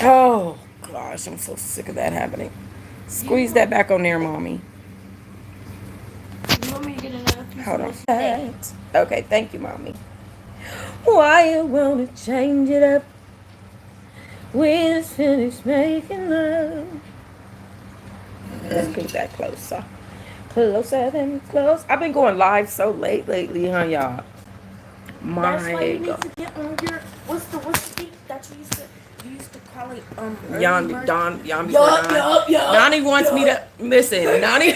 Oh, gosh, I'm so sick of that happening. Squeeze that back on there, mommy. You want me to get another piece Hold of on. this? Hey. That. Okay, thank you, mommy. Why you wanna change it up? We just finished making love. Let's get that closer. Closer than close. I've been going live so late lately, huh, y'all? That's why My you need God. to get on your what's the thing that you used to call it early Yon, bird. Don, Yon before Yup, Don. yup, yup, Nani wants me yup. to listen. Nani,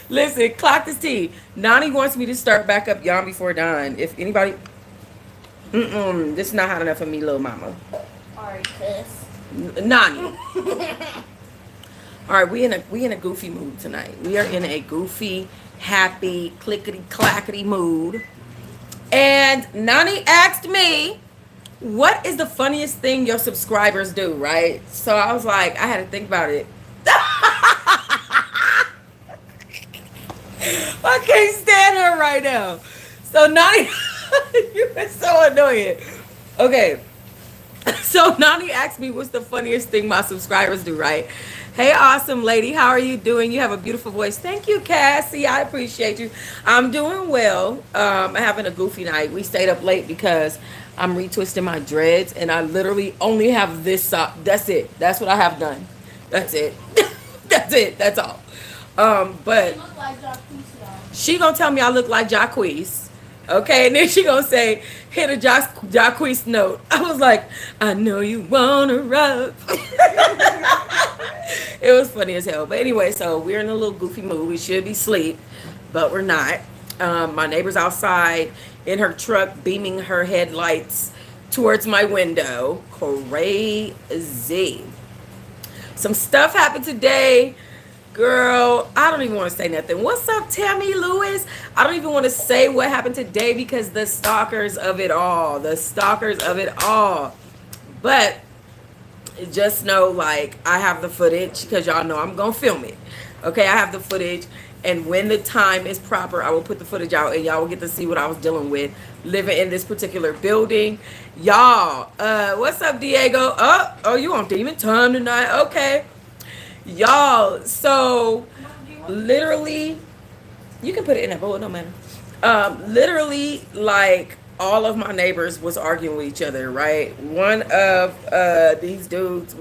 listen. Clock this tea. Nani wants me to start back up Yon before Don. If anybody, this is not hot enough for me, little mama. Alright, cuz. Nani. All right, we in a goofy mood tonight. We are in a goofy, happy, clickety clackety mood. And Nani asked me, "What is the funniest thing your subscribers do?" Right? So I was like, I had to think about it. I can't stand her right now. So Nani, you are so annoying. Okay, so Nani asked me what's the funniest thing my subscribers do, right? Hey, awesome lady, how are you doing? You have a beautiful voice. Thank you, Cassie. I appreciate you. I'm doing well. I'm having a goofy night. We stayed up late because I'm retwisting my dreads, and I literally only have this sock. That's it. That's what I have done. That's it. That's it. That's all. She But look like Jacquees, y'all. she gonna tell me I look like Jacquees. Okay, and then she gonna say, hit a Jacquees note. I was like, I know you wanna rub. It was funny as hell. But anyway, so we're in a little goofy mood. We should be asleep, but we're not. My neighbor's outside in her truck, beaming her headlights towards my window. Crazy. Some stuff happened today. Girl, I don't even want to say nothing. What's up, Tammy Lewis? I don't even want to say what happened today because the stalkers of it all. The stalkers of it all. But just know, like, I have the footage because y'all know I'm going to film it. Okay, I have the footage. And when the time is proper, I will put the footage out and y'all will get to see what I was dealing with living in this particular building. Y'all, what's up, Diego? Oh, you on demon time tonight? Okay. Y'all, so literally, you can put it in a bowl, no matter. Literally, like all of my neighbors was arguing with each other. Right, one of these dudes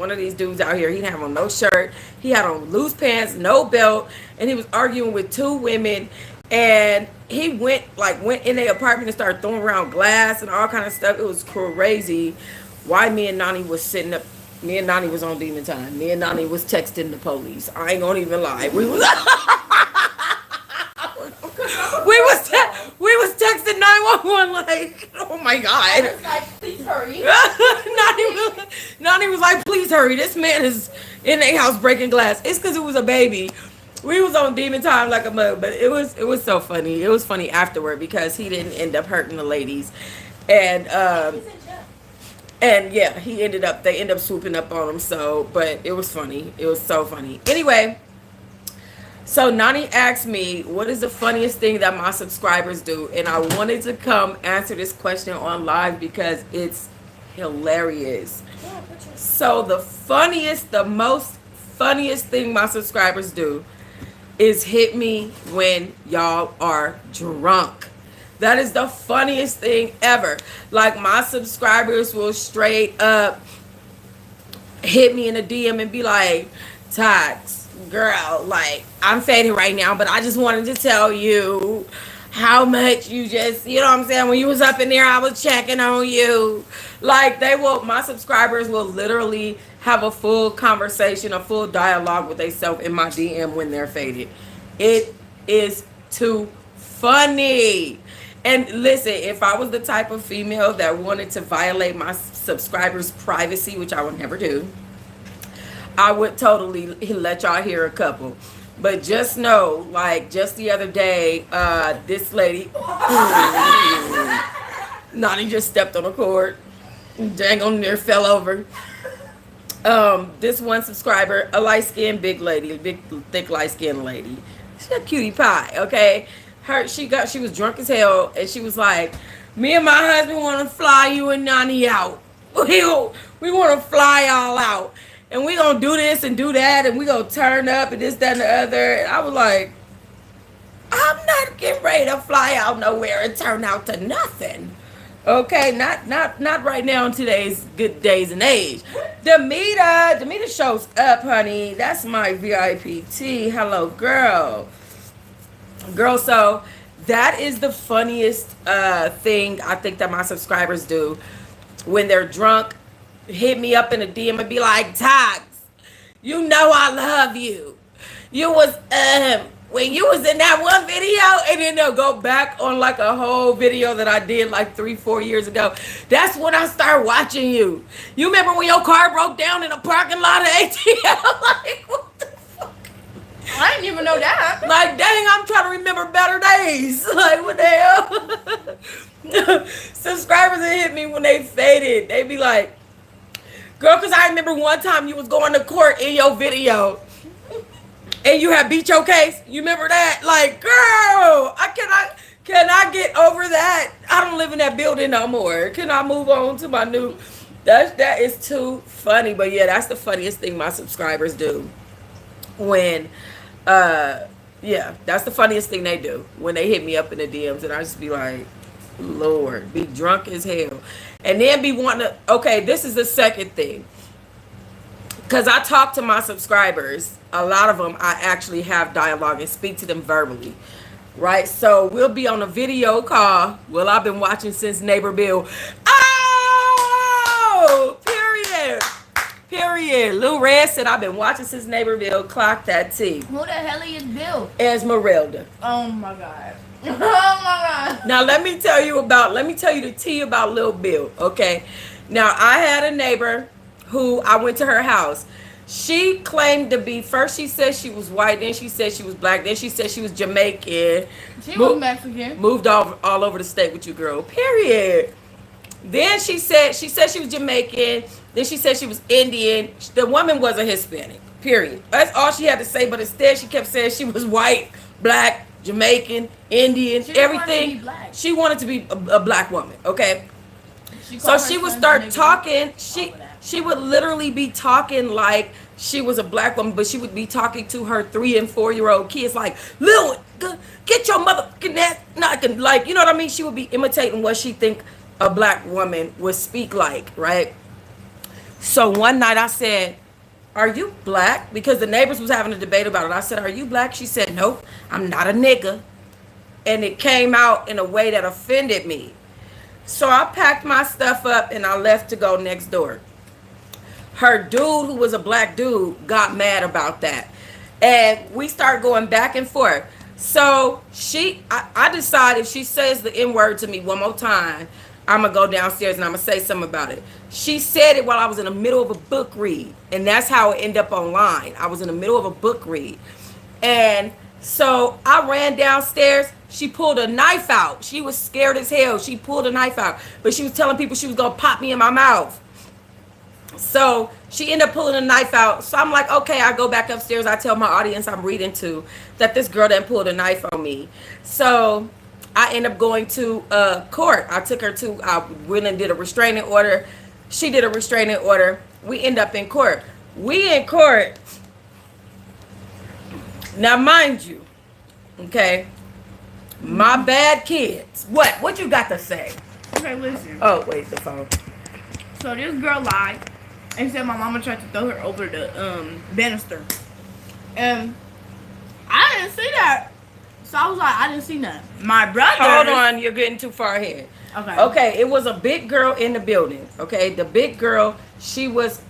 out here, he didn't have on no shirt, he had on loose pants, no belt, and he was arguing with two women. And he went in their apartment and started throwing around glass and all kind of stuff. It was crazy. Why me and Nani was sitting up. Me and Nani was on demon time. Me and Nani was texting the police. I ain't gonna even lie. We was texting 911 like, oh my I god. was like, please hurry. Nani was like, please hurry. This man is in a house breaking glass. It's because it was a baby. We was on demon time like a mug, but it was so funny. It was funny afterward because he didn't end up hurting the ladies, and He's in jail. and yeah, they ended up swooping up on him. So, but it was funny. It was so funny. Anyway, so Nani asked me, what is the funniest thing that my subscribers do? And I wanted to come answer this question on live because it's hilarious. Yeah, pictures. So the most funniest thing my subscribers do is hit me when y'all are drunk. That is the funniest thing ever. Like, my subscribers will straight up hit me in a DM and be like, Tots, girl, like, I'm faded right now, but I just wanted to tell you how much you just, you know what I'm saying? When you was up in there, I was checking on you. Like, my subscribers will literally have a full conversation, a full dialogue with themselves in my DM when they're faded. It is too funny. And listen, if I was the type of female that wanted to violate my subscribers' privacy, which I would never do, I would totally let y'all hear a couple. But just know, like, just the other day, this lady, Nani just stepped on a cord, dang on there, fell over. This one subscriber, a light skinned big lady, a big thick light skinned lady. She's a cutie pie, okay? She was drunk as hell, and she was like, me and my husband want to fly you and Nani out. We want to fly all out. And we going to do this and do that. And we going to turn up and this, that, and the other. And I was like, I'm not getting ready to fly out nowhere and turn out to nothing. Okay, not right now in today's good days and age. Demita shows up, honey. That's my VIPT. Hello, girl. Girl, so that is the funniest thing I think that my subscribers do when they're drunk. Hit me up in a DM and be like, Tox, you know I love you. You was when you was in that one video, and then they'll go back on like a whole video that I did like 3-4 years ago. That's when I started watching you. You remember when your car broke down in a parking lot of ATL? Like, what the fuck? I didn't even know that. Like, dang, I'm trying to remember better days. Like, what the hell? Subscribers that hit me when they faded. They be like, girl, because I remember one time you was going to court in your video. And you have beat your case. You remember that? Like, girl, can I get over that? I don't live in that building no more. Can I move on to my new? That is too funny. But yeah, that's the funniest thing my subscribers do. When, yeah, that's the funniest thing they do when they hit me up in the DMs, and I just be like, Lord, be drunk as hell, and then be wanting to. Okay, this is the second thing. Because I talk to my subscribers, a lot of them I actually have dialogue and speak to them verbally, right? So we'll be on a video call. Well, I've been watching since Neighbor Bill. Oh, period. Lou Red said I've been watching since Neighbor Bill. Clock that T. Who the hell is Bill? Esmeralda. Oh my god. Oh my god. Now let me tell you the tea about Lil Bill, okay? Now I had a neighbor who I went to her house. She claimed to be, first she said she was white, then she said she was black, then she said she was Jamaican. She was Mexican. Moved all over the state with you, girl. Period. Then she said she was Jamaican. Then she said she was Indian. The woman was a Hispanic. Period. That's all she had to say. But instead, she kept saying she was white, black, Jamaican, Indian, everything. She wanted to be a black woman. Okay. So she would start talking. She would literally be talking like she was a black woman, but she would be talking to her 3 and 4-year-old kids like, Lil, get your motherfucking ass knocking. Like, you know what I mean? She would be imitating what she think a black woman would speak like, right? So one night I said, are you black? Because the neighbors was having a debate about it. I said, are you black? She said, nope, I'm not a nigga. And it came out in a way that offended me. So I packed my stuff up and I left to go next door. Her dude, who was a black dude, got mad about that. And we started going back and forth. So I decided if she says the N-word to me one more time, I'm going to go downstairs and I'm going to say something about it. She said it while I was in the middle of a book read. And that's how it ended up online. I was in the middle of a book read. And so I ran downstairs. She pulled a knife out. She was scared as hell. She pulled a knife out. But she was telling people she was going to pop me in my mouth. So she ended up pulling a knife out. So I'm like, okay, I go back upstairs. I tell my audience I'm reading to that this girl done pulled a knife on me. So I end up going to court. I took her to, I went and did a restraining order. She did a restraining order. We end up in court. We in court. Now, mind you, okay, my bad kids. What you got to say? Okay, listen. Oh, wait, the phone. So this girl lied and said my mama tried to throw her over the banister. And I didn't see that. So I was like, I didn't see nothing. My brother. Hold on, you're getting too far ahead. Okay. Okay, it was a big girl in the building. Okay, the big girl, she was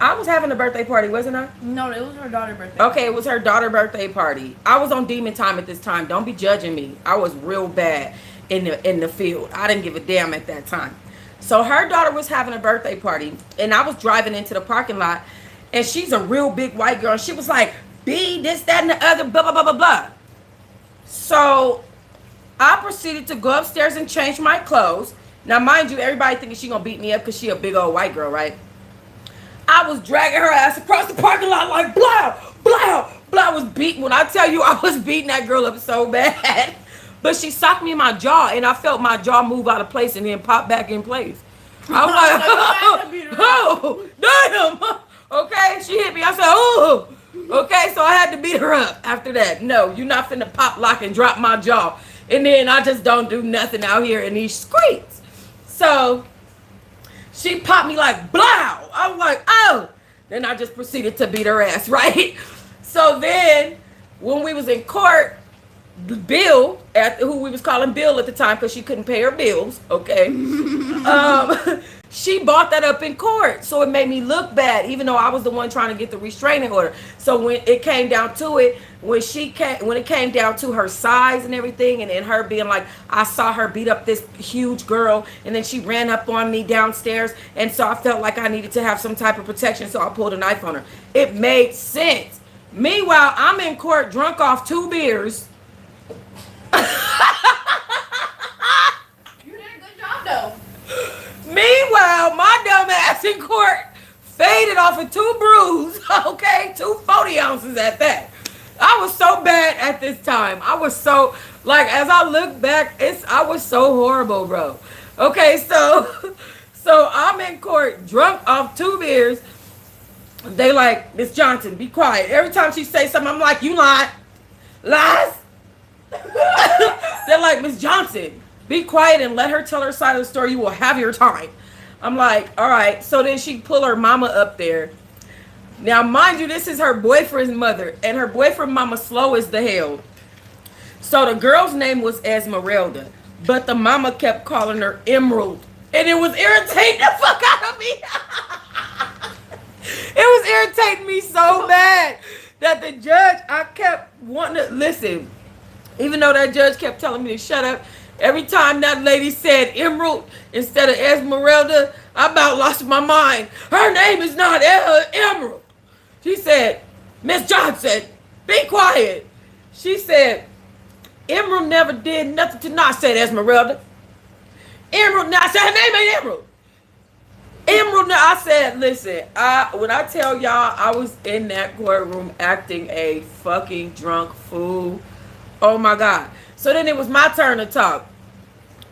I was having a birthday party, wasn't I? No, it was her daughter's birthday. Okay, it was her daughter's birthday party. I was on demon time at this time. Don't be judging me. I was real bad in the field. I didn't give a damn at that time. So her daughter was having a birthday party, and I was driving into the parking lot, and she's a real big white girl. She was like, B, this, that, and the other, blah, blah, blah, blah, blah. So I proceeded to go upstairs and change my clothes. Now, mind you, everybody thinking she gonna beat me up because she a big old white girl, right? I was dragging her ass across the parking lot like blah, blah, blah. I was beating. When I tell you I was beating that girl up so bad. But she socked me in my jaw, and I felt my jaw move out of place and then pop back in place. I was So you had to beat like, her up. oh, damn. Okay, she hit me. I said, oh. Okay, so I had to beat her up after that. No, you're not finna pop, lock, and drop my jaw. And then I just don't do nothing out here in these streets. So she popped me like, blow. I was like, oh. Then I just proceeded to beat her ass, right? So then when we was in court, Bill, who we was calling Bill at the time because she couldn't pay her bills, okay? She bought that up in court, so it made me look bad, even though I was the one trying to get the restraining order. So when it came down to it, when it came down to her size and everything, and then her being like, I saw her beat up this huge girl, and then she ran up on me downstairs, and so I felt like I needed to have some type of protection, so I pulled a knife on her. It made sense. Meanwhile, I'm in court drunk off 2 beers. You did a good job though. Meanwhile, my dumb ass in court faded off of 2 brews, okay? 2 40 ounces at that. I was so bad at this time. I was so, like, as I look back, I was so horrible, bro. Okay, so I'm in court drunk off 2 beers. They like, Miss Johnson, be quiet. Every time she say something, I'm like, you lying. Lies. They're like, Miss Johnson, be quiet and let her tell her side of the story. You will have your time. I'm like, all right. So then she pull her mama up there. Now, mind you, this is her boyfriend's mother, and her boyfriend mama slow as the hell. So the girl's name was Esmeralda, but the mama kept calling her Emerald, and it was irritating the fuck out of me. It was irritating me so bad that the judge, I kept wanting to listen. Even though that judge kept telling me to shut up, every time that lady said Emerald instead of Esmeralda, I about lost my mind. Her name is not Emerald. She said, Miss Johnson, be quiet. She said, Emerald never did nothing to not say Esmeralda. Emerald, now I said her name ain't Emerald. Emerald, now I said, listen, when I tell y'all I was in that courtroom acting a fucking drunk fool. Oh my God. So then it was my turn to talk.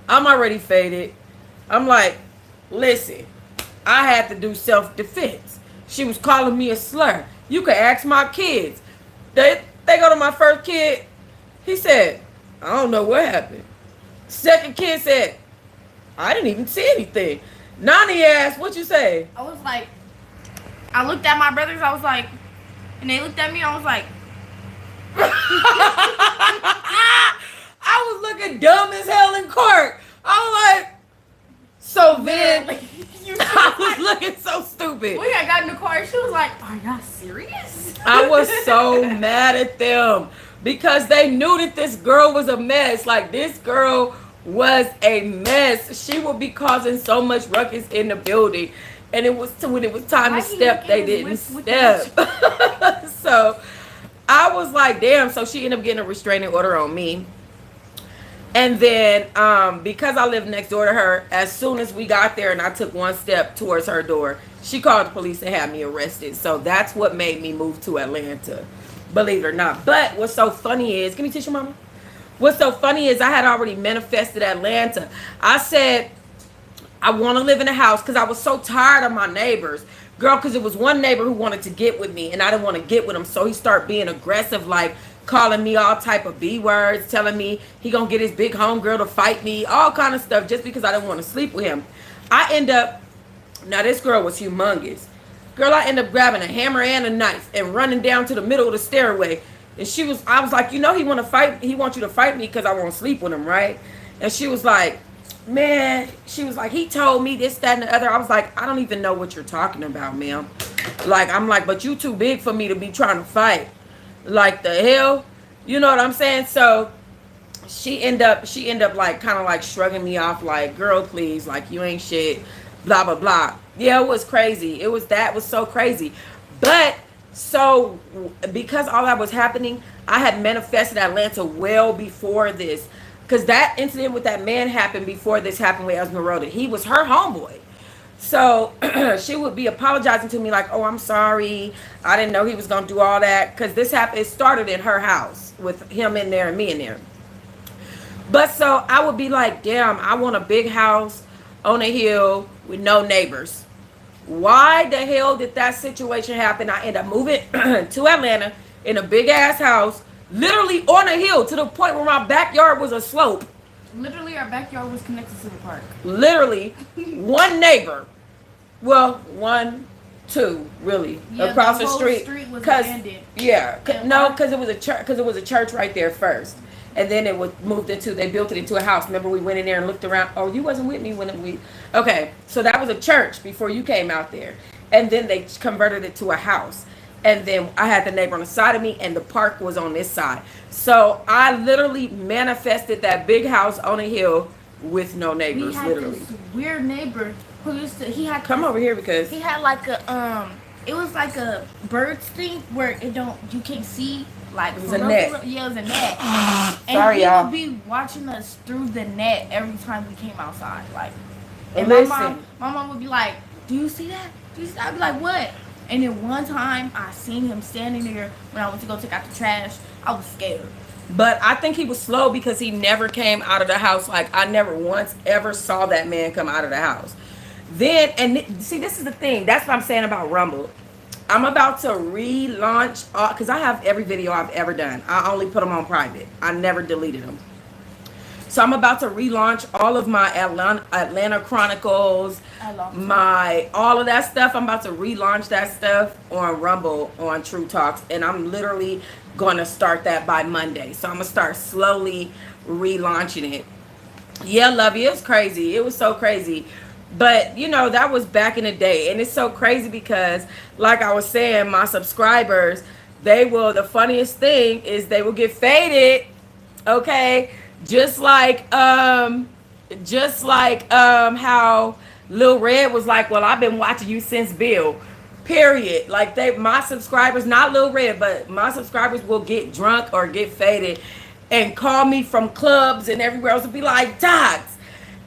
I'm already faded. I'm like, listen, I had to do self-defense. She was calling me a slur. You could ask my kids. They go to my first kid. He said, I don't know what happened. Second kid said, I didn't even see anything. Nani asked, what you say? I was like, I looked at my brothers, I was like, and they looked at me, I was like, I was looking dumb as hell in court. I was like, so then I was looking so stupid. we had got in the car, she was like, are y'all serious? I was so mad at them because they knew that this girl was a mess. Like, this girl was a mess. She would be causing so much ruckus in the building. And it was when it was time to step, they didn't step. So I was like, damn. So she ended up getting a restraining order on me. And then because I lived next door to her, as soon as we got there and I took one step towards her door, she called the police and had me arrested. So that's what made me move to Atlanta, believe it or not. But what's so funny is, give me tissue, mama. What's so funny is I had already manifested Atlanta. I said, I want to live in a house because I was so tired of my neighbors. Girl, because it was one neighbor who wanted to get with me and I didn't want to get with him. So he started being aggressive, like calling me all type of B words, telling me he gonna get his big homegirl to fight me, all kind of stuff just because I didn't want to sleep with him. I end up, now this girl was humongous. Girl, I end up grabbing a hammer and a knife and running down to the middle of the stairway. And I was like, you know, he wants you to fight me because I won't sleep with him, right? And she was like, man, she was like, he told me this, that, and the other. I was like, I don't even know what you're talking about, ma'am. Like, I'm like, but you too big for me to be trying to fight. Like, the hell? You know what I'm saying? So she end up like kind of like shrugging me off, like, girl, please, like, you ain't shit, blah, blah, blah. Yeah, it was crazy. That was so crazy. But so because all that was happening, I had manifested Atlanta well before this. Because that incident with that man happened before this happened with Esmeralda. He was her homeboy. So she would be apologizing to me like, oh, I'm sorry. I didn't know he was going to do all that. Because it started in her house with him in there and me in there. But so I would be like, damn, I want a big house. on a hill with no neighbors. Why the hell did that situation happen? I ended up moving to Atlanta in a big ass house, literally on a hill to the point where my backyard was a slope. Literally, our backyard was connected to the park. Literally, one neighbor. Well, one, two, really, Yeah, across the the whole street. street was Cause abandoned. yeah, And no, our- because it was a church. Because it was a church right there first, and then it was moved into. They built it into a house. Remember, we went in there and looked around. Oh, you wasn't with me when we. Okay, so that was a church before you came out there, and then they converted it to a house. And then I had the neighbor on the side of me, and the park was on this side. So I literally manifested that big house on a hill with no We neighbors, had literally. this weird neighbor who used to. He had Come over here because He had like a It was like a bird thing where you can't see like It was from a real net. to real. Yeah, it was a net. And Sorry, he y'all. would be watching us through the net every time we came outside. Like, and Listen. my mom would be like, "Do you see that? Do you see that?" I'd be like, "What?" And then one time I seen him standing there when I went to go take out the trash. I was scared. But I think he was slow because he never came out of the house. Like, I never once ever saw that man come out of the house. Then, see, this is the thing. That's what I'm saying about Rumble. I'm about to relaunch, because I have every video I've ever done. I only put them on private. I never deleted them. So I'm about to relaunch all of my Atlanta Chronicles, I lost all of that stuff. I'm about to relaunch that stuff on Rumble on Truh Talks, and I'm literally going to start that by Monday. So I'm gonna start slowly relaunching it. Yeah, Lovey, it was crazy. It was so crazy. But that was back in the day, and it's so crazy because, like I was saying, my subscribers, the funniest thing is they will get faded. Okay, just like how Lil Red was like, well, I've been watching you since Bill. Period. Like, my subscribers, not Lil Red, but my subscribers will get drunk or get faded and call me from clubs and everywhere else and be like, Docs,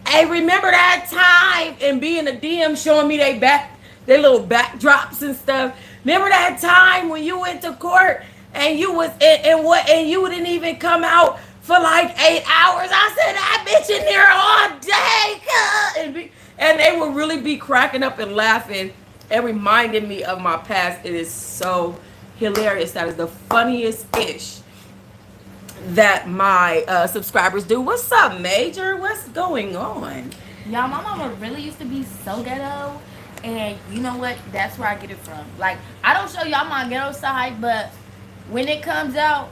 hey, remember that time, and be in the DM showing me their little backdrops and stuff. Remember that time when you went to court and you was and you didn't even come out for like 8 hours? I said, that bitch in there all day, and they would really be cracking up and laughing and reminding me of my past. It is so hilarious. That is the funniest ish that my subscribers do. What's up, Major? What's going on? Y'all, my mama really used to be so ghetto, and you know what? That's where I get it from. Like, I don't show y'all my ghetto side, but when it comes out,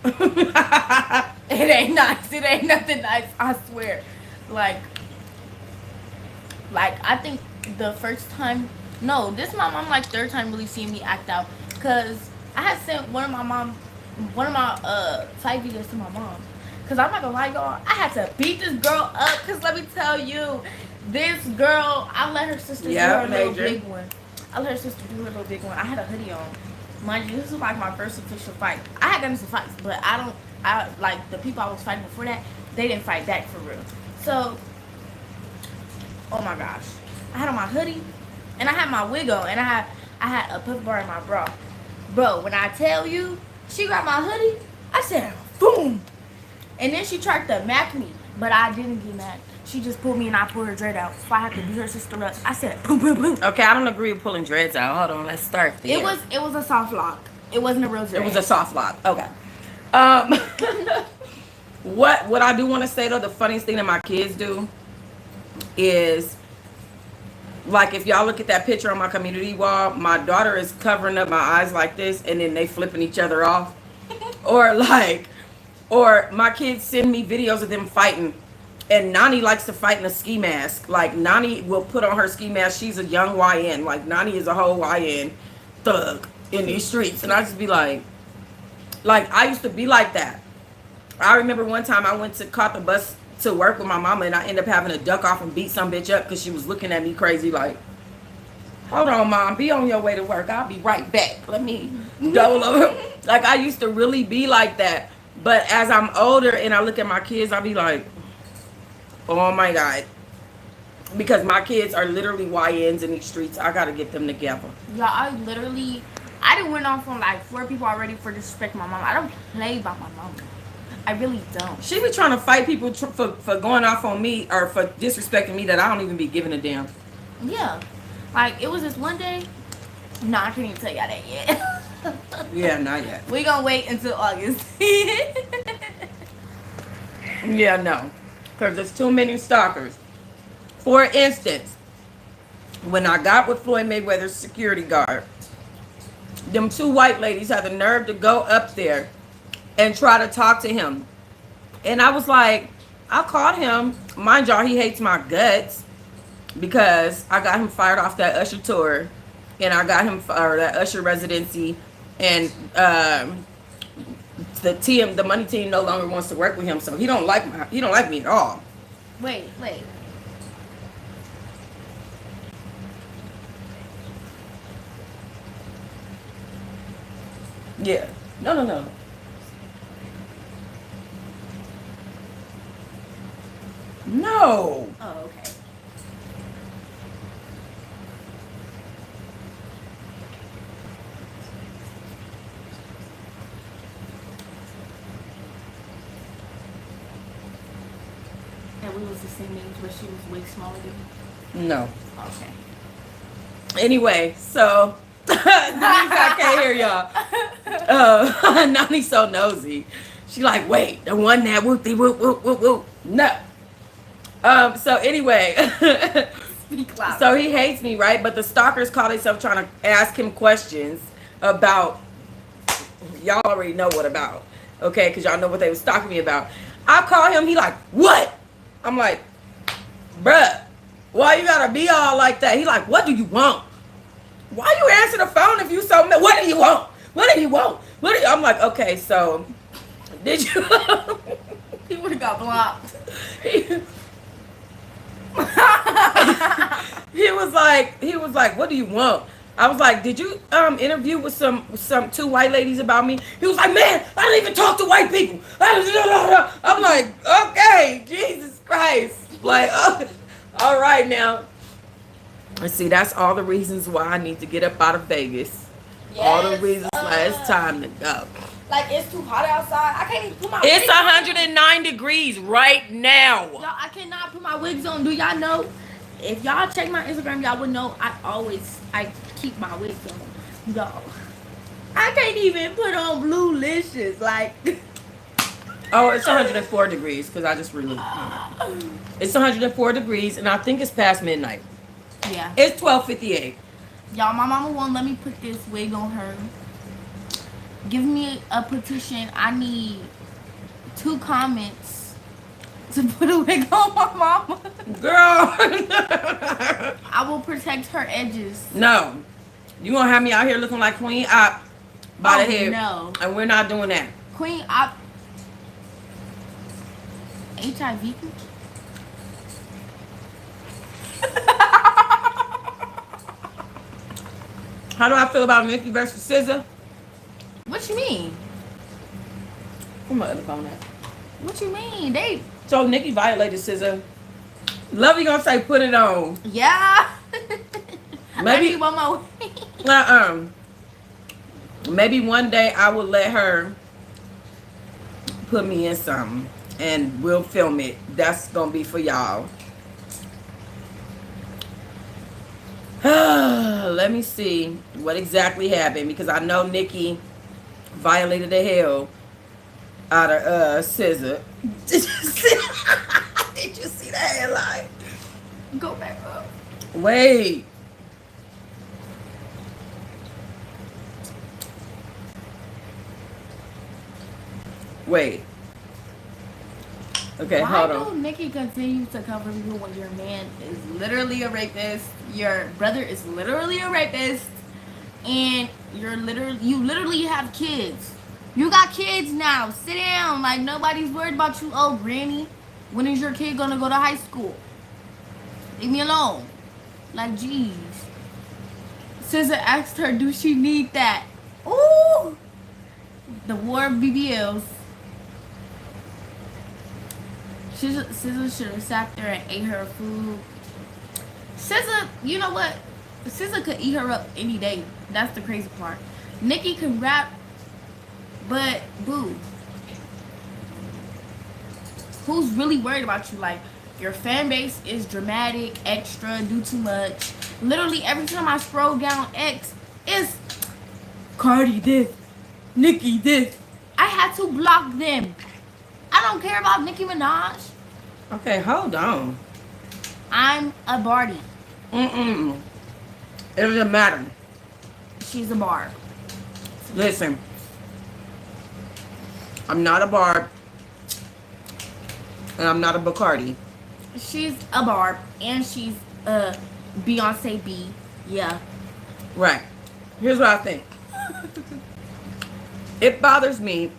it ain't nice. It ain't nothing nice. I swear. Like I think the first time, no, this is my mom like third time really seeing me act out, cause I had sent one of my fight videos to my mom. Cause I'm not gonna lie, y'all, I had to beat this girl up. Cause let me tell you, this girl, I let her sister do her little big one. I let her sister do her little big one. I had a hoodie on. Mind you, this was like my first official fight. I had gotten some fights, but I like the people I was fighting before that, they didn't fight back for real. So, oh my gosh, I had on my hoodie, and I had my wig on, and I had a puff bar in my bra. Bro, when I tell you, she grabbed my hoodie, I said, boom. And then she tried to mac me, but I didn't get mad. She just pulled me and I pulled her dread out. So I had to beat her sister up. I said, boom, boom, boom. Okay, I don't agree with pulling dreads out. Hold on, let's start there. It was a soft lock. It wasn't a real dread. It was a soft lock. Okay. What I do want to say though, the funniest thing that my kids do is, like, if y'all look at that picture on my community wall, my daughter is covering up my eyes like this, and then they flipping each other off. Or my kids send me videos of them fighting, and Nani likes to fight in a ski mask. Like, Nani will put on her ski mask. She's a young YN. Like, Nani is a whole YN thug in these streets. And I just be like, I used to be like that. I remember one time I caught the bus to work with my mama, and I ended up having to duck off and beat some bitch up because she was looking at me crazy like, hold on, Mom, be on your way to work. I'll be right back. Let me double over. Like, I used to really be like that. But as I'm older and I look at my kids, I'll be like, oh my God. Because my kids are literally YNs in these streets. I got to get them together. Yeah, I done went off on like 4 people already for disrespecting my mom. I don't play about my mom. I really don't. She be trying to fight people for going off on me or for disrespecting me that I don't even be giving a damn. Yeah. Like, it was this one day. No, I can't even tell y'all that yet. Yeah, not yet. We gonna wait until August. Yeah, no. Because there's too many stalkers. For instance, when I got with Floyd Mayweather's security guard, them two white ladies had the nerve to go up there and try to talk to him. And I was like, I called him. Mind y'all, he hates my guts because I got him fired off that Usher tour. And I got him for that Usher residency. And the money team no longer wants to work with him. So he don't like me at all. Wait. Yeah. No. No. Oh, okay. And we was the same age, but she was way smaller than me. No. Okay. Anyway, so I can't hear y'all. Nani's so nosy. She like, wait, the one that whoop. No. So anyway, Speak loud. so he hates me, right? But the stalkers call themselves trying to ask him questions about, y'all already know what about, okay? Because y'all know what they were stalking me about. I call him, he like, what? I'm like, bruh, why you gotta be all like that? He like, what do you want? Why you answer the phone if you so mad? What do you want? What do you want? I'm like, okay, so did you? He would have got blocked. He was like, what do you want? I was like, did you interview with some two white ladies about me? He was like, man, I don't even talk to white people. I'm like, okay, Jesus Christ. Like, all right now. And see, that's all the reasons why I need to get up out of Vegas. All the reasons why it's time to go. Like, it's too hot outside. I can't even put my It's wigs on. 109 degrees right now. Y'all, I cannot put my wigs on. Do y'all know? If y'all check my Instagram, y'all would know I keep my wigs on. Y'all, I can't even put on blue licious. Like, Oh, it's 104 degrees because I just removed. It's 104 degrees and I think it's past midnight. yeah. It's 12:58. Y'all, my mama won't let me put this wig on her. Give me a petition. I need 2 comments to put a wig on my mama. Girl. I will protect her edges. No. You gonna have me out here looking like Queen Op by the head. No. And we're not doing that. Queen Op. HIV? How do I feel about Nicki versus SZA? What you mean? Where my other phone at? What you mean? They. So Nicki violated SZA. Lovey gonna say put it on. Yeah. Maybe- I need one more. Maybe one day I will let her put me in something and we'll film it. That's gonna be for y'all. Let me see what exactly happened because I know Nicki violated the hell out of SZA. Did you see that headline? Go back up. Wait. Okay, Why hold do on. Nicki continue to cover you when your man is literally a rapist, your brother is literally a rapist, and you literally have kids? You got kids now. Sit down. Like, nobody's worried about you. Oh, granny, when is your kid gonna go to high school? Leave me alone. Like, jeez. SZA asked her, do she need that? Ooh. The war of BBLs. SZA should have sat there and ate her food. SZA, you know what? SZA could eat her up any day. That's the crazy part. Nicki can rap, but boo. who's really worried about you? Like, your fan base is dramatic, extra, do too much. Literally, every time I scroll down X, it's Cardi this, Nicki this. I had to block them. I don't care about Nicki Minaj. Okay, hold on. I'm a Barty. Mm-mm. It doesn't matter. She's a Barb. Listen, I'm not a Barb, and I'm not a Bacardi. She's a Barb, and she's a Beyonce B. Yeah. Right. Here's what I think. It bothers me.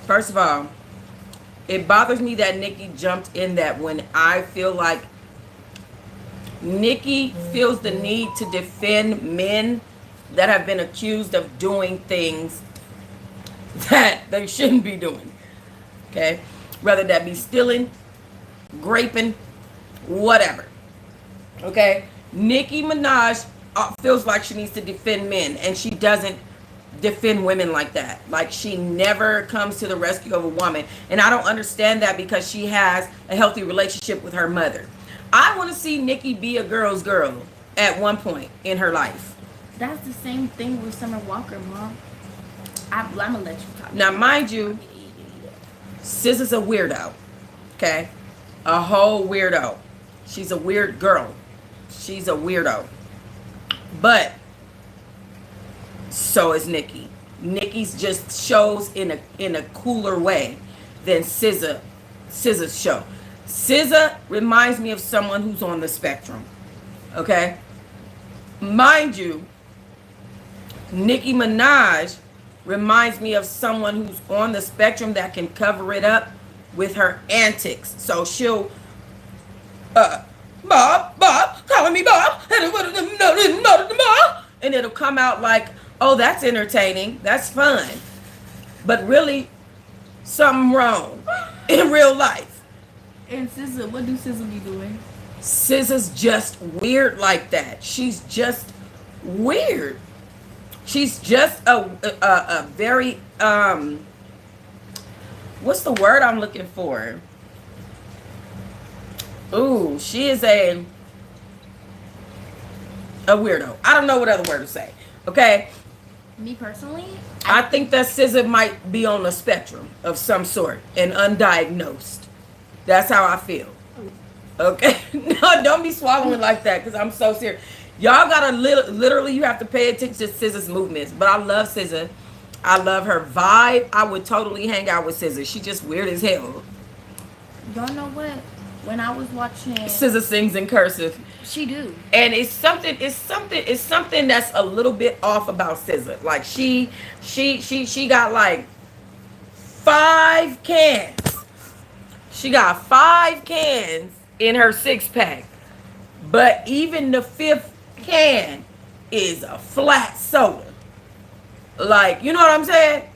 First of all, it bothers me that Nikki jumped in that when I feel like Nikki feels the need to defend men that have been accused of doing things that they shouldn't be doing. Okay? Whether that be stealing, raping, whatever. Okay? Nicki Minaj feels like she needs to defend men, and she doesn't defend women like that. Like, she never comes to the rescue of a woman, and I don't understand that because she has a healthy relationship with her mother. I want to see Nicki be a girl's girl at one point in her life. That's the same thing with Summer Walker, Mom. I'm gonna let you talk. Now, mind you, SZA's a weirdo. Okay? A whole weirdo. She's a weird girl. She's a weirdo. But so is Nicki. Nicki's just shows in a cooler way than SZA's show. SZA reminds me of someone who's on the spectrum. Okay? Mind you, Nicki Minaj reminds me of someone who's on the spectrum that can cover it up with her antics. So she'll Bob, calling me Bob, and it'll come out like, oh, that's entertaining, that's fun, but really something wrong in real life. And SZA, what do SZA be doing? SZA's just weird like that. She's just weird. She's just a very what's the word I'm looking for? Ooh, she is a weirdo. I don't know what other word to say. Okay? Me personally, I think that SZA might be on a spectrum of some sort and undiagnosed. That's how I feel. Okay? No, don't be swallowing like that because I'm so serious. Y'all gotta literally, you have to pay attention to SZA's movements. But I love SZA. I love her vibe. I would totally hang out with SZA. She just weird as hell. Y'all know what? When I was watching, SZA sings in cursive. she do. And it's something that's a little bit off about SZA. Like she got like 5 cans. She got 5 cans in her 6-pack. But even the 5th can is a flat soda. Like, you know what I'm saying?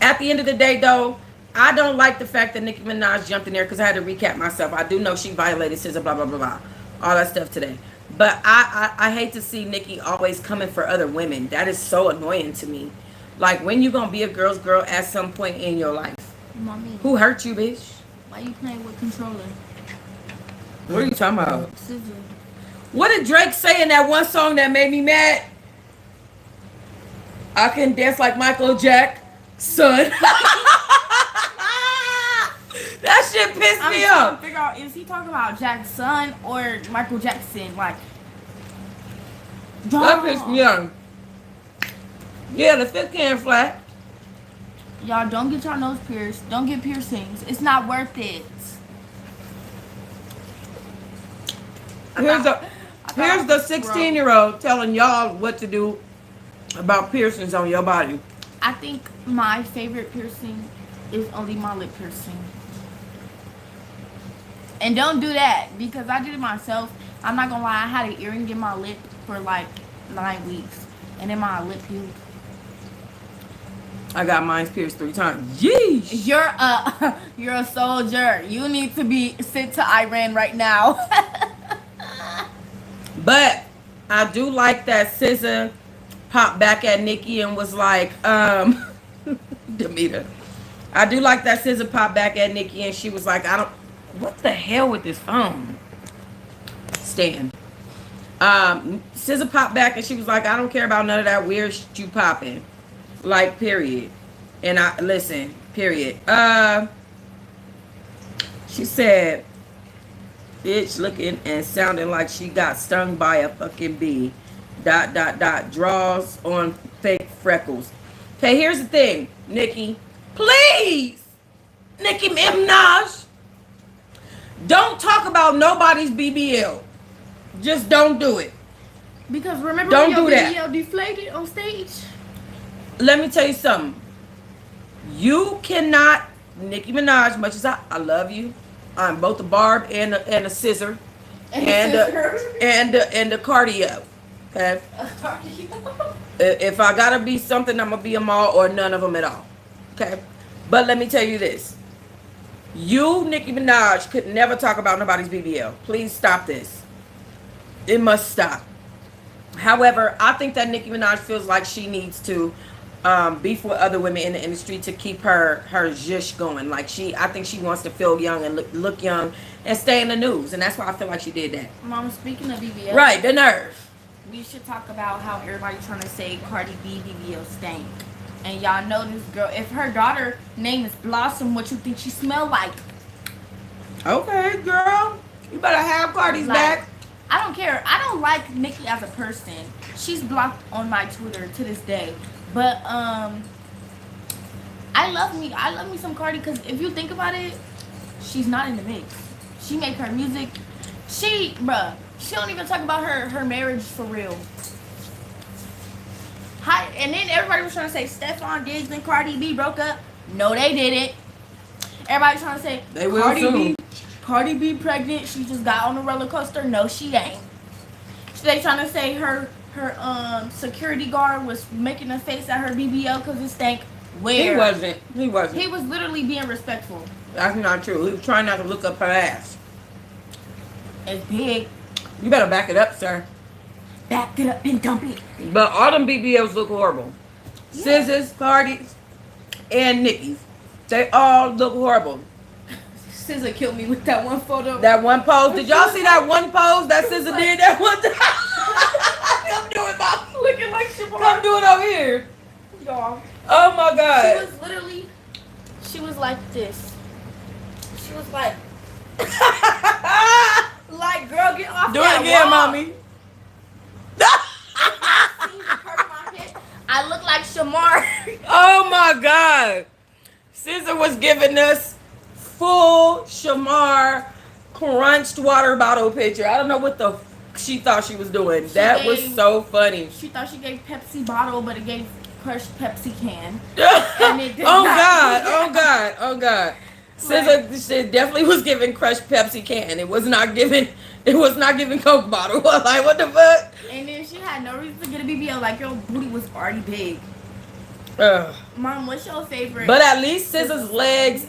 At the end of the day, though, I don't like the fact that Nicki Minaj jumped in there because I had to recap myself. I do know she violated SZA, blah, blah, blah, blah. All that stuff today. But I hate to see Nicki always coming for other women. That is so annoying to me. Like, when you going to be a girl's girl at some point in your life? Mommy, Who hurt you, bitch? why you playing with controller? What are you talking about? SZA. What did Drake say in that one song that made me mad? I can dance like Michael Jackson. That shit pissed I'm me trying off. to figure out, is he talking about Jackson or Michael Jackson? Like, That pissed me off. Yeah, the 5th can flat. y'all don't get your nose pierced. Don't get piercings. It's not worth it. Here's the 16-year-old telling y'all what to do about piercings on your body. I think my favorite piercing is only my lip piercing. And don't do that because I did it myself. I'm not gonna lie, I had an earring in my lip for like 9 weeks. And then my lip healed. I got mine pierced 3 times. Yeesh. You're a soldier. You need to be sent to Iran right now. But I do like that SZA popped back at Nicki and was like, Demeter. I do like that scissor pop back at Nikki, and she was like, I don't. What the hell with this phone stand? Scissor pop back, and she was like, I don't care about none of that weird shit you popping. Like, period. And I listen, period. She said, bitch looking and sounding like she got stung by a fucking bee. ... Draws on fake freckles. Okay, here's the thing, Nikki. Please, Nicki Minaj, don't talk about nobody's BBL. Just don't do it. Because remember Don't when your do that. BBL deflated on stage? Let me tell you something. You cannot, Nicki Minaj, much as I love you, I'm both a barb and a scissor, and a cardio. Okay. If I gotta be something, I'm gonna be them all or none of them at all. Okay. But let me tell you this. You, Nicki Minaj, could never talk about nobody's BBL. Please stop this. It must stop. However, I think that Nicki Minaj feels like she needs to beef with other women in the industry to keep her zhish going. Like I think she wants to feel young and look young and stay in the news, and that's why I feel like she did that. Mom, speaking of BBL, Right, the nerve. we should talk about how everybody's trying to say Cardi B BBL stank. And y'all know this girl, if her daughter name is Blossom, what you think she smell like? Okay, girl. You better have Cardi's Like, back. I don't care. I don't like Nikki as a person. She's blocked on my Twitter to this day. But I love me some Cardi, because if you think about it, she's not in the mix. She make her music. She don't even talk about her marriage for real. And then everybody was trying to say Stephon Diggs and Cardi B broke up. No, they didn't. Everybody's trying to say They will soon. Cardi B pregnant. She just got on a roller coaster. No, she ain't. They trying to say her security guard was making a face at her BBL because it stank. Where? He wasn't. He was literally being respectful. That's not true. He was trying not to look up her ass. It's big. You better back it up, sir. Back it up and dump it. But all them BBLs look horrible. Yeah. Scissors, Cardi's, and Nicki's. They all look horrible. SZA killed me with that one photo. That one pose. Did y'all see that one pose that SZA did that one time? Come do it, Mom. Looking like Shabbar. Come do it over here. Y'all. Oh my God. She was like this. She was like, like, girl, get off Do that it again, wall. mommy. I look like Shamar. Oh my God. SZA was giving us full Shamar crunched water bottle picture. I don't know what the she thought she was doing. That was so funny. She thought she gave Pepsi bottle, but it gave crushed Pepsi can. Oh it did God, not. oh God, oh God. SZA she definitely was giving crushed Pepsi can. It was not giving Coke bottle. Like, what the fuck? And then she had no reason to get a BBL. Like, your booty was already big. Mom, what's your favorite? But at least SZA's legs,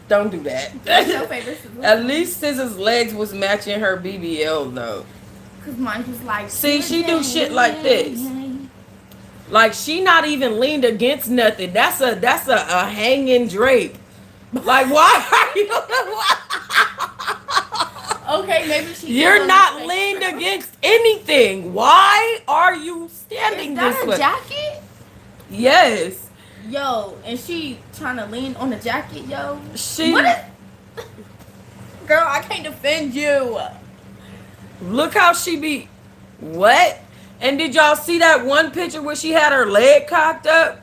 don't do that. What's your favorite SZA? At least SZA's legs was matching her BBL though. Cause mine was like. See, she do shit like this. Like, she not even leaned against nothing. That's a hanging drape. Like, why are you? Okay, maybe she. You're not leaned against anything. Why are you standing this way? Is that a jacket? Yes. Yo, and she trying to lean on the jacket, yo. What is? Girl, I can't defend you. Look how she be. What? And did y'all see that one picture where she had her leg cocked up?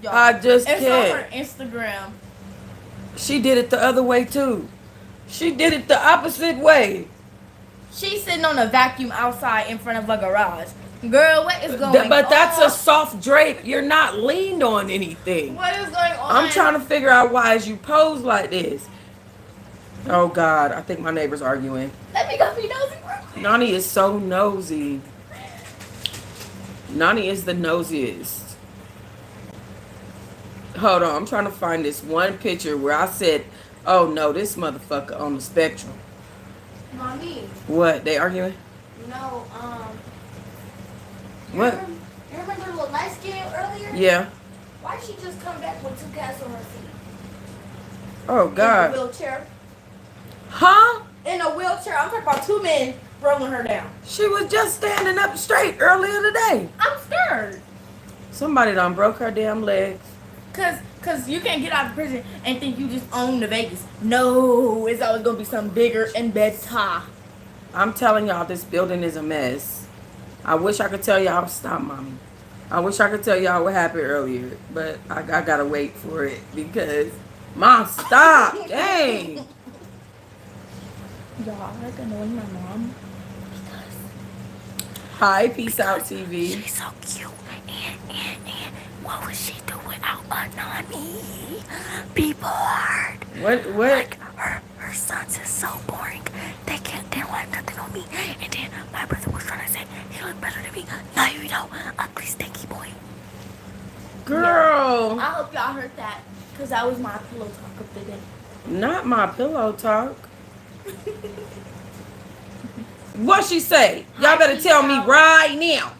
Yo, I just it's can't. on her Instagram. She did it the other way too. She did it the opposite way. She's sitting on a vacuum outside in front of a garage. Girl, what is going on? But that's a soft drape. You're not leaned on anything. What is going on? I'm trying to figure out why is you pose like this. Oh God, I think my neighbor's arguing. Let me go be nosy, bro. Nani is so nosy. Nani is the nosiest. Hold on, I'm trying to find this one picture where I said, oh no, this motherfucker on the spectrum. Mommy. What, they arguing? No, What? You remember the light skin earlier? Yeah. Why she just come back with 2 cats on her feet? Oh in a God. wheelchair. Huh? In a wheelchair. I'm talking about 2 men rolling her down. She was just standing up straight earlier today. I'm scared. Somebody done broke her damn legs. Cause you can't get out of prison and think you just own the Vegas. No, it's always gonna be something bigger and better. I'm telling y'all, this building is a mess. I wish I could tell y'all, stop, mommy. I wish I could tell y'all what happened earlier, but I gotta wait for it because, mom, stop. Dang. Y'all, I like annoying my mom. Hi, Peace Out TV. She's so cute. And what would she do without a nanny? Be bored. What? Like her sons is so boring. They don't have nothing on me. And then my brother was trying to say he looked better than me. No, you don't. Ugly stinky boy. Girl. I hope y'all heard that, cause that was my pillow talk of the day. Not my pillow talk. What she say? Y'all better tell me right now.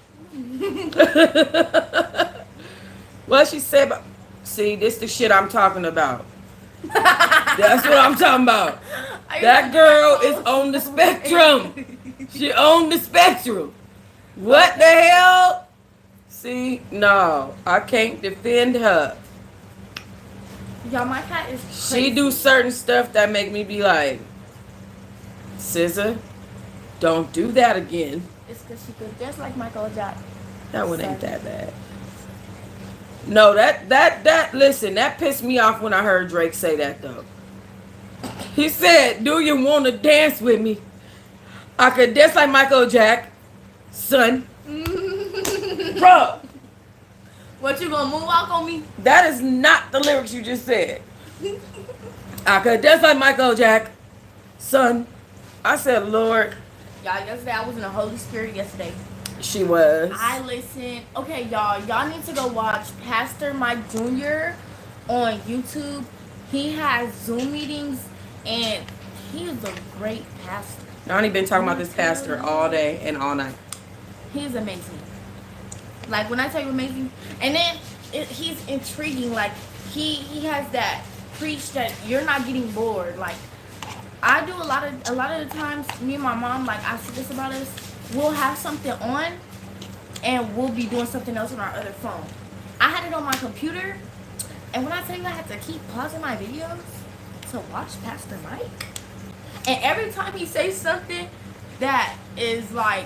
What she say about? See, this the shit I'm talking about. That's what I'm talking about. That girl is on the spectrum. She on the spectrum. What the hell? See, no, I can't defend her. Y'all, my cat is crazy. She do certain stuff that make me be like, SZA, don't do that again. It's cause she could just like Michael Jackson. That one ain't that bad. No, that listen, that pissed me off when I heard Drake say that though. He said, do you want to dance with me? I could dance like Michael Jack, son. Bro, What, you gonna moonwalk on me? that is not the lyrics you just said. I could dance like Michael Jack, son. I said, Lord. Y'all, yesterday I was in the Holy Spirit yesterday. She was. I listened. Okay, y'all need to go watch Pastor Mike Jr. on YouTube. He has Zoom meetings and he is a great pastor. I only been talking about this pastor all day and all night. He's amazing. Like when I tell you amazing, and then he's intriguing. Like he has that preach that you're not getting bored. Like I do a lot of the times. Me and my mom, like I see this about us. We'll have something on, and we'll be doing something else on our other phone. I had it on my computer, and when I tell you I had to keep pausing my videos to watch Pastor Mike, and every time he says something that is like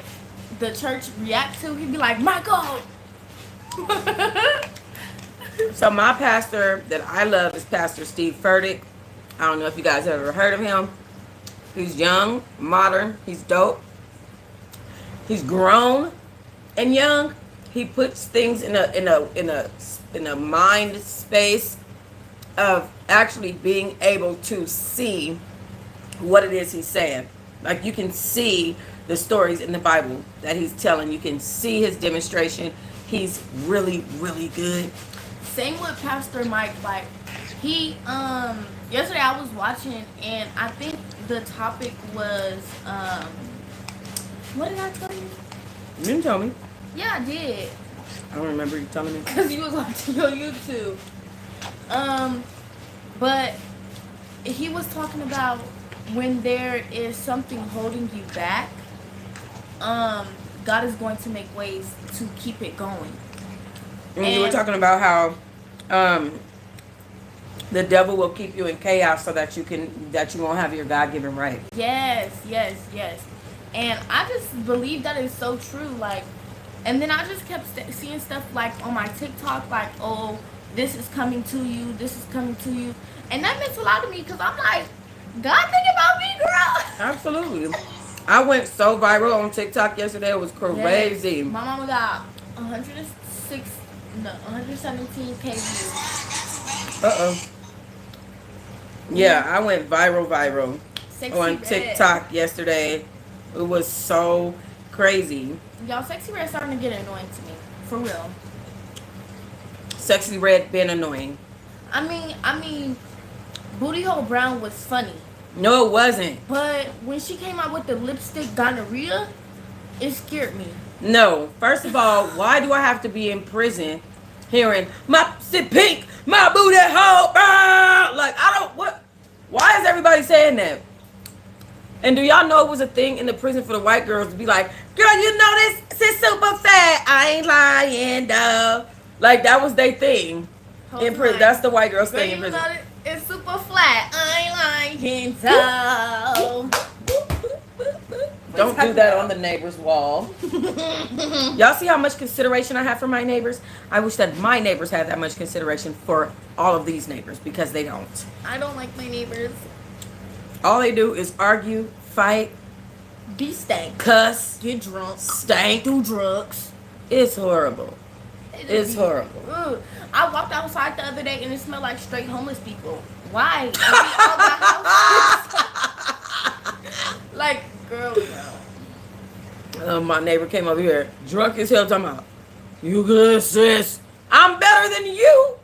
the church react to, he'd be like, Michael. So my pastor that I love is Pastor Steve Furtick. I don't know if you guys have ever heard of him. He's young, modern, he's dope. He's grown and young. He puts things in a mind space of actually being able to see what it is he's saying. Like you can see the stories in the Bible that he's telling. You can see his demonstration. He's really, really good. Same with Pastor Mike. Like he yesterday I was watching and I think the topic was what did I tell you? You didn't tell me. Yeah, I did. I don't remember you telling me. Because you was watching on YouTube. But he was talking about when there is something holding you back, God is going to make ways to keep it going. And you were talking about how the devil will keep you in chaos so that you won't have your God-given right. Yes. And I just believe that is so true. Like, and then I just kept seeing stuff like on my TikTok, like, oh, this is coming to you, this is coming to you. And that meant a lot to me because I'm like, God think about me, girl. Absolutely. I went so viral on TikTok yesterday. It was crazy. Yes. My mama got 117K views. Uh-oh. Yeah, I went viral Sexy on Red. TikTok yesterday. It was so crazy. Y'all, Sexy Red starting to get annoying to me. For real. Sexy Red been annoying. I mean, Booty Hole Brown was funny. No, it wasn't. But when she came out with the lipstick gonorrhea, it scared me. No. First of all, why do I have to be in prison hearing my pussy pink, my booty hole brown? Like, I don't, what? Why is everybody saying that? And do y'all know it was a thing in the prison for the white girls to be like, girl, you know this is super fat. I ain't lying, though. Like, that was their thing in prison. That's the white girls Girl, thing in you prison. know it's super flat. I ain't lying, so. Don't do that on the neighbor's wall. Y'all see how much consideration I have for my neighbors? I wish that my neighbors had that much consideration for all of these neighbors because they don't. I don't like my neighbors. All they do is argue, fight, Be stank. cuss, Get drunk. stank. Do drugs. It's horrible. It's horrible. Ugh. I walked outside the other day and it smelled like straight homeless people. Why? And we all got houses. Like, girl, no. My neighbor came over here, drunk as hell, talking about, you good, sis? I'm better than you.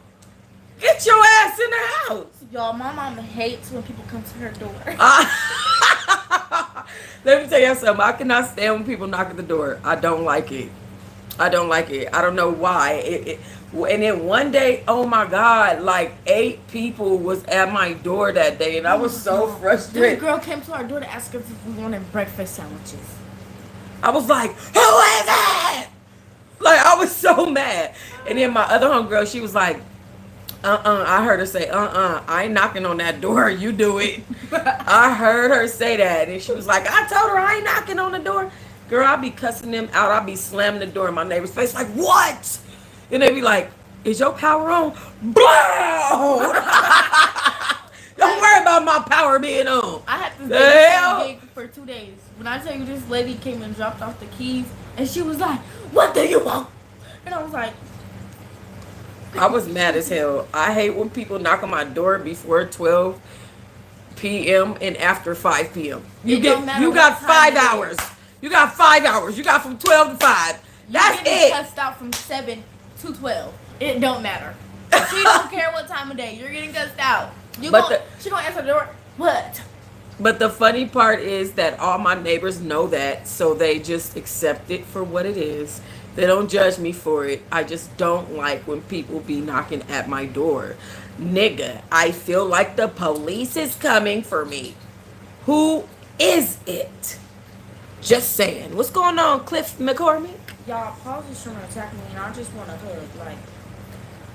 Get your ass in the house. Y'all, my mom hates when people come to her door. Let me tell you something. I cannot stand when people knock at the door. I don't like it. I don't like it. I don't know why. And then one day, oh my God, like 8 people was at my door that day, and I was so This frustrated. girl came to our door to ask us if we wanted breakfast sandwiches. I was like, who is it? Like, I was so mad. And then my other homegirl, she was like, I heard her say, I ain't knocking on that door. You do it. I heard her say that. And she was like, I told her I ain't knocking on the door. Girl, I be cussing them out. I be slamming the door in my neighbor's face like, what? And they be like, is your power on? Blow! Don't worry about my power being on. I had this The hell? gig for 2 days. When I tell you this lady came and dropped off the keys, and she was like, what do you want? And I was like, I was mad as hell. I hate when people knock on my door before 12 p.m. and after 5 p.m. You got 5 hours. You got 5 hours. You got from 12 to 5. That's You're getting it. cussed out from 7 to 12. It don't matter. She don't care what time of day. You're getting cussed out. She gonna answer the door. What? But the funny part is that all my neighbors know that, so they just accept it for what it is. They don't judge me for it. I just don't like when people be knocking at my door. Nigga, I feel like the police is coming for me. Who is it? Just saying. What's going on, Cliff McCormick? Y'all, Paul's just trying to attack me, and I just want to hug. Like,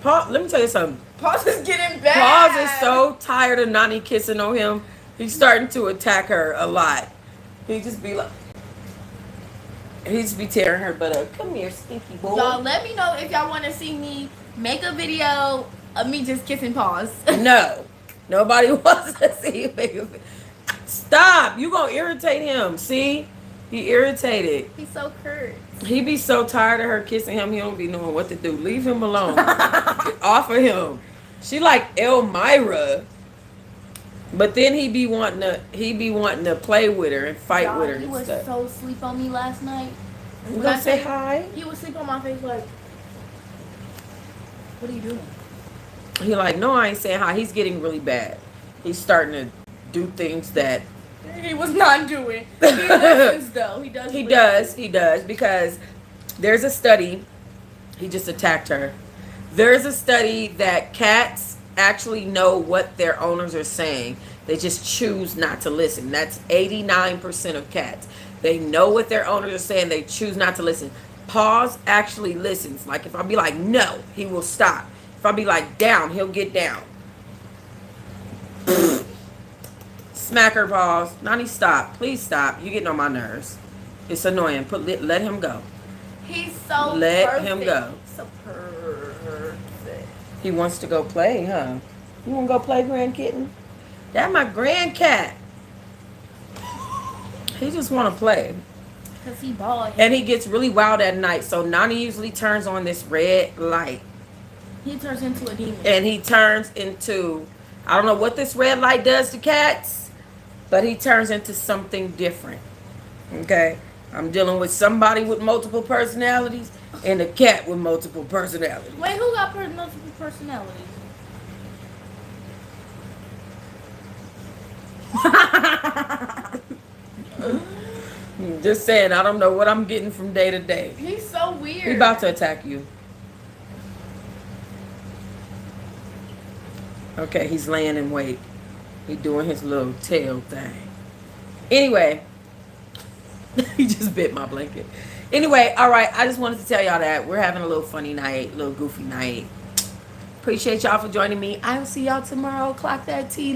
Paul, let me tell you something. Paul's is getting bad. Paul is so tired of Nani kissing on him. He's starting to attack her a lot. He just be like, he just be tearing her butt up. Come here, stinky boy. Y'all, let me know if y'all want to see me make a video of me just kissing Paws. No, nobody wants to see you make a. Stop! You gonna irritate him? See, he irritated. He's so curt. He be so tired of her kissing him. He don't be knowing what to do. Leave him alone. Get off of him. She like Elmira. But then he be wanting to play with her and fight Y'all, with her he and was stuff. so asleep on me last night. You When gonna I say say hi? He was asleep on my face like, what are you doing? He like, no, I ain't saying hi. He's getting really bad. He's starting to do things that He was not doing. He listens though. He does. he does because there's a study. He just attacked her. There's a study that cats actually know what their owners are saying. They just choose not to listen. That's 89% of cats. They know what their owners are saying. They choose not to listen. Paws actually listens. Like if I be like, no, he will stop. If I be like, down, he'll get down. Smack her, Paws. Nani, stop. Please stop. You're getting on my nerves. It's annoying. Let him go. He's so Let perfect. him go. So perfect. He wants to go play, huh? You want to go play, grand kitten? That my grand cat. He just want to play. Cause he bald. And he gets really wild at night. So Nani usually turns on this red light. He turns into a demon. And he turns into, I don't know what this red light does to cats, but he turns into something different. Okay? I'm dealing with somebody with multiple personalities and a cat with multiple personalities. Wait, who got multiple personalities? Just saying, I don't know what I'm getting from day to day. He's so weird. He about to attack you. Okay, he's laying in wait. He doing his little tail thing. Anyway, he just bit my blanket. Anyway, all right. I just wanted to tell y'all that we're having a little funny night, a little goofy night. Appreciate y'all for joining me. I'll see y'all tomorrow. Clock that T.